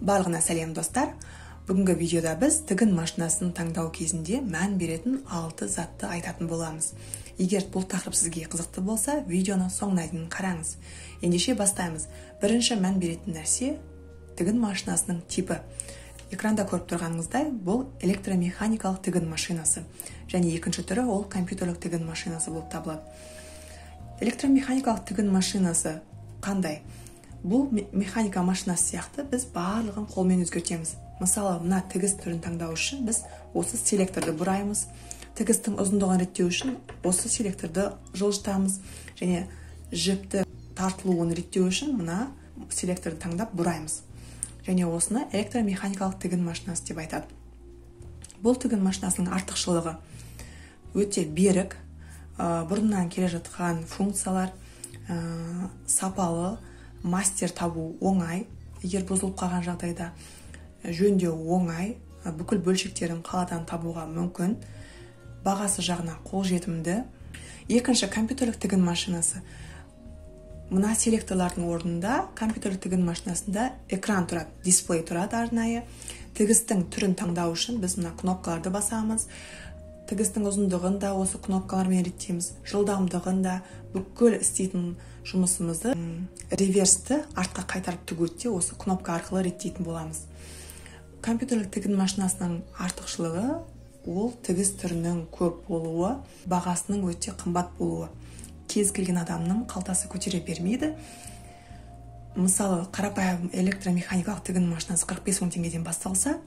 Барлығына сәлем достар. Бүгінгі видеода біз тігін машинасын таңдау кезінде мән беретін 6 затты айтатын боламыз. Егер бұл тақырып сізге қызықты болса, видеоны соңына дейін қараңыз. Ендеше бастаймыз. Бірінші мән беретін нәрсе тігін машинасының типі. Экранда көріп тұрғаныңыздай, бұл электромеханикалық тігін машинасы. Және екінші түрі ол компьютерлік тігін машинасы болып табылады. Электромеханикалық тігін машинасы қандай? Бұл механика машинасы сияқты біз барлығын қолмен өзгертеміз. Мысалы, мына тігіс түрін таңдау үшін біз осы селекторды бұраймыз. Тігістің ұзындығын реттеу үшін осы селекторды жылжытамыз. Және жіпті тартылуын реттеу үшін мына селекторды таңдап бұраймыз. Және осыны электромеханикалық тігін машинасы деп айтады. Бұл тігін машинасының артықшылығы өте берік, бұрыннан келе жатқан функциялар, сапалы, мастер табу оңай, егер бұзылып қалған жағдайда жөндеу оңай, бүкіл бөлшектерін қаладан табуға мүмкін, бағасы жағына қолжетімді. Екінші компьютерлік тігін машинасы. Мына селекторлардың орнында компьютерлік тігін машинасында экран тұрады, дисплей тұрады арнайы. Тігістің түрін таңдау үшін біз мына кнопкаларды басамыз. Тігістің ұзындығын да осы кнопкалармен реттейміз, жылдамдығын да, бүкіл істейтін жұмысымызды реверсті артқа қайтарып тігуде осы кнопка арқылы реттейтін боламыз. Компьютерлік тігін машинасының артықшылығы ол тігіс түрінің көп болуы, бағасының өте қымбат болуы. Кез келген адамның қалтасы көтере бермейді. Мысалы, қарапайым электромеханикалық тігін машинасы 45 мың теңгеден басталса,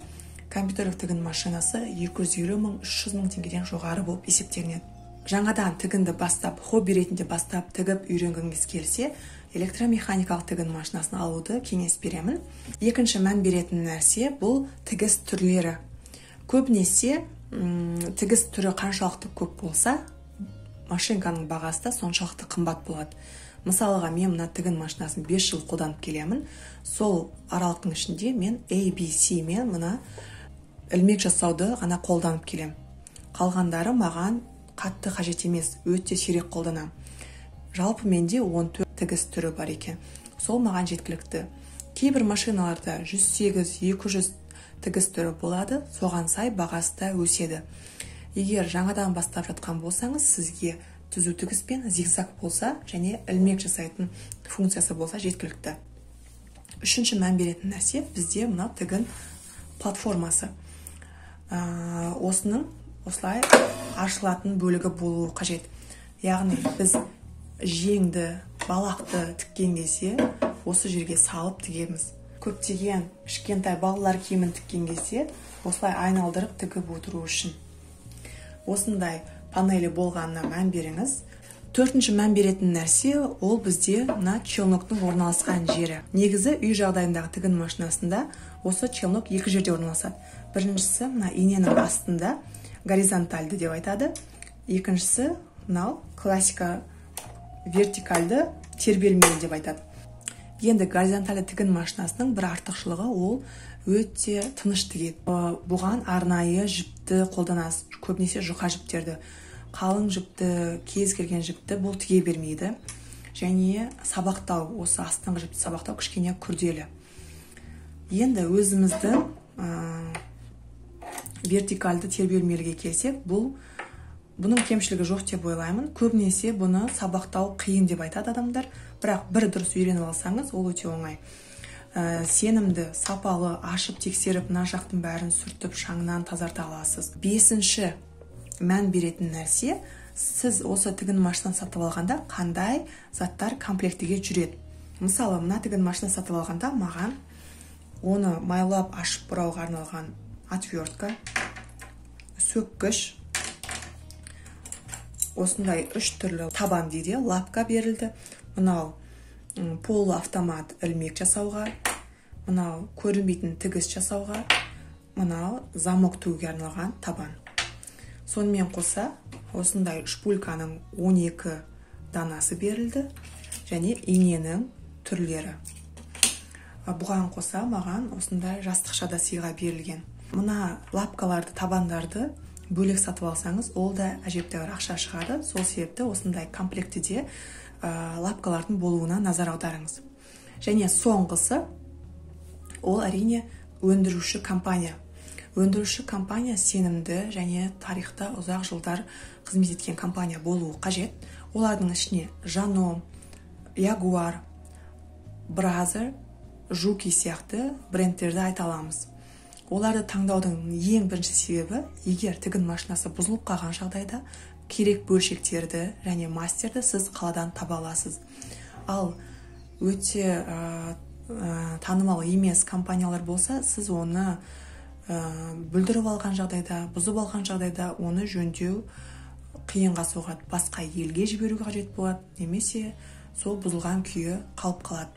компьютерлік тігін машинасы 250 мың, 300 мың теңгеден жоғары болып есептелінеді. Жаңадан тігінді бастап, хобби ретінде бастап тігіп үйренгіңіз келсе, электромеханикалық тігін машинасын алуды кеңес беремін. Екінші мән беретін нәрсе бұл тігіс түрлері. Көбінесе тігіс түрі қаншалықты көп болса, машинканың бағасы да соншалықты қымбат болады. Мысалыға, мен мына тігін машинасын 5 жыл қолданып келемін. Сол аралықтың ішінде мен ABC мен мына ілмек жасауды ғана қолданып келем. Қалғандары маған қатты қажет емес, өте сирек қолданам. Жалпы менде 14 тігіс түрі бар екен. Сол маған жеткілікті. Кейбір машиналарда 108-200 тігіс түрі болады, соған сай бағасы да өседі. Егер жаңадан бастап жатқан болсаңыз, сізге түзу тігіс пен зигзаг болса, және ілмек жасайтын функциясы болса жеткілікті. Үшінші мән беретін нәрсе бізде мына тігін платформасы. Осының осылай ашылатын бөлігі болуы қажет. Яғни біз жеңді, балақты тіккен кезде осы жерге салып тігеміз. Көптеген кішкентай балалар киімін тіккен кезде осылай айналдырып тігіп отыру үшін. Осындай панели болғанына мән беріңіз. Төртінші мән беретін нәрсе ол бізде мына челноктың орналасқан жері. Негізі үй жағдайындағы тігін машинасында осы челнок екі жерде орналасады. Біріншісі мына иненің астында, горизонтальды деп айтады. Екіншісі мынау классика вертикальды тербелмелі деп айтады. Енді горизонтальды тігін машинасының бір артықшылығы ол өте тыныш тігеді. Бұған арнайы жіпті қолданасыз, көбінесе жұқа жіптерді. Қалың жіпті, кез келген жіпті бұл тіге бермейді. Және сабақтау, осы астыңғы жіпті сабақтау кішкене күрделі. Енді өзімізді вертикальды тербелмеліге келсек, бұның кемшілігі жоқ деп ойлаймын. Көбінесе бұны сабақтау қиын деп айтады адамдар. Бірақ бір дұрыс үйреніп алсаңыз, ол өте оңай. Сенімді, сапалы, ашып тексеріп, мына жақтың бәрін сүртіп, шаңнан тазарта аласыз. Бесінші мән беретін нәрсе, сіз осы тігін машинасын сатып алғанда қандай заттар комплектіге жүреді. Мысалы, мына тігін машинасын сатып алғанда маған оны майлап ашып бұрауға арналған отвертка, сөккіш, осындай 3 түрлі табан дейді, лапка берілді. Мынау полуавтомат ілмек жасауға, мынау көрінбейтін тігіс жасауға, мынау замок тігуге арналған табан. Сонымен қоса, осындай шпульканың 12 данасы берілді, және иненің түрлері. Бұған қоса маған осындай жастықша да сыйға берілген. Мына лапкаларды, табандарды бөлек сатып алсаңыз, ол да әжептәуір ақша шығады. Сол себепті осындай комплектіде лапкалардың болуына назар аударыңыз. Және соңғысы ол әрине өндіруші компания. Өндіруші компания сенімді және тарихта ұзақ жылдар қызмет еткен компания болуы қажет. Олардың ішіне Жаном, Ягуар, Бразер, Жуки сияқты брендтерді айта аламыз. Оларды таңдаудың ең бірінші себебі, егер тігін машинасы бұзылып қалған жағдайда керек бөлшектерді және мастерді сіз қаладан таба аласыз. Ал өте танымал емес компаниялар болса, сіз оны бүлдіріп алған жағдайда, бұзып алған жағдайда оны жөндеу қиынға соғады. Басқа елге жіберуге қажет болады, немесе сол бұзылған күйі қалып қалады.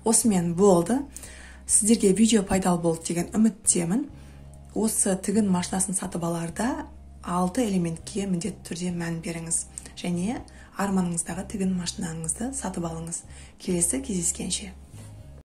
Осымен болды. Сіздерге видео пайдалы болды деген үміттемін. Осы тігін машинасын сатып аларда 6 элементке міндетті түрде мән беріңіз. Және арманыңыздағы тігін машинаңызды сатып алыңыз. Келесі кездескенше.